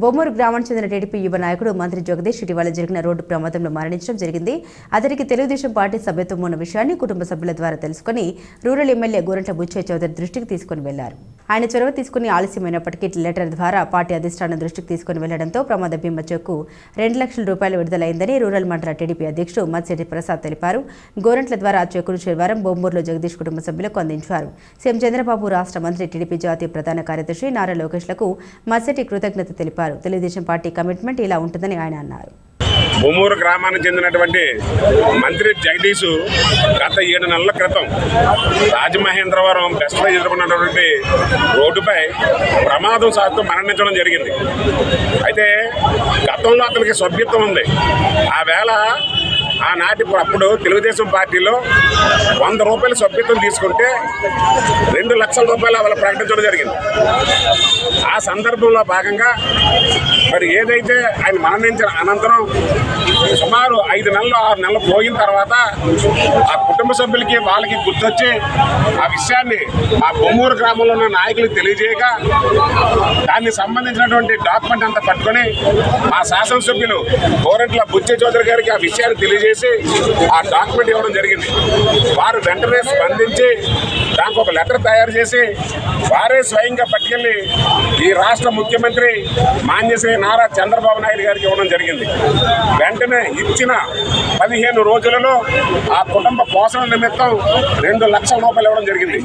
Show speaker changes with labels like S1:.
S1: బొమ్మూరు గ్రామానికి చెందిన టీడీపీ యువ నాయకుడు మంత్రి జగదీష్ ఇటీవల జరిగిన రోడ్డు ప్రమాదంలో మరణించడం జరిగింది. అతనికి తెలుగుదేశం పార్టీ సభ్యత్వం ఉన్న విషయాన్ని కుటుంబ సభ్యుల ద్వారా తెలుసుకుని రూరల్ ఎమ్మెల్యే గోరంట్ల బుచ్చయ్య చౌదరి దృష్టికి తీసుకుని వెళ్లారు. ఆయన చొరవ తీసుకుని ఆలస్యమైనప్పటికీ లెటర్ ద్వారా పార్టీ అధిష్టానం దృష్టికి తీసుకుని వెళ్లడంతో ప్రమాద బీమా చెక్కు 2 లక్షల రూపాయలు విడుదలైందని రూరల్ మండల టీడీపీ అధ్యక్షుడు మత్స్యటి ప్రసాద్ తెలిపారు. గోరంట్ల ద్వారా ఆ చెక్కును శనివారం బొమ్మూరులో జగదీష్ కుటుంబ సభ్యులకు అందించారు. సీఎం చంద్రబాబు, రాష్ట్ర మంత్రి, టీడీపీ జాతీయ ప్రధాన కార్యదర్శి నారా లోకేష్లకు మత్స్యటి కృతజ్ఞత తెలిపారు. తెలుగుదేశం పార్టీ కమిట్మెంట్ ఇలా ఉంటుందని ఆయన అన్నారు.
S2: బొమ్మూరు గ్రామానికి చెందినటువంటి మంత్రి జగదీష్ గత 7 నెలల క్రితం రాజమహేంద్రవరం బెస్ట్లో ఎదుర్కొన్నటువంటి రోడ్డుపై ప్రమాదం సాగుతూ మరణించడం జరిగింది. అయితే గతంలో అతనికి సభ్యత్వం ఉంది. ఆ వేళ అప్పుడు తెలుగుదేశం పార్టీలో 100 రూపాయల సభ్యత్వం తీసుకుంటే 2 లక్షల రూపాయలు వాళ్ళు ప్రకటించడం జరిగింది. ఆ సందర్భంలో భాగంగా మరి ఏదైతే ఆయన మరణించిన అనంతరం సుమారు 5 నెలలు 6 నెలలు పోయిన తర్వాత ఆ కుటుంబ సభ్యులకి వాళ్ళకి గుర్తొచ్చి ఆ విషయాన్ని మా బొమ్మూరు గ్రామంలో ఉన్న నాయకులకు తెలియజేయగా దానికి సంబంధించినటువంటి డాక్యుమెంట్ అంతా పట్టుకొని మా శాసనసభ్యులు గోరంట్ల బుచ్చయ్య చౌదరి గారికి ఆ విషయాన్ని తెలియజేసి ఆ డాక్యుమెంట్ ఇవ్వడం జరిగింది. వారు వెంటనే స్పందించి దానికి ఒక లెటర్ తయారు చేసి వారే స్వయంగా పట్టుకెళ్ళి ఈ రాష్ట్ర ముఖ్యమంత్రి మాన్యశ్రీ నారా చంద్రబాబు నాయుడు గారికి ఇవ్వడం జరిగింది. వెంటనే ఇచ్చిన 15 రోజులలో ఆ కుటుంబ పోషణ నిమిత్తం 2 లక్షల రూపాయలు ఇవ్వడం జరిగింది.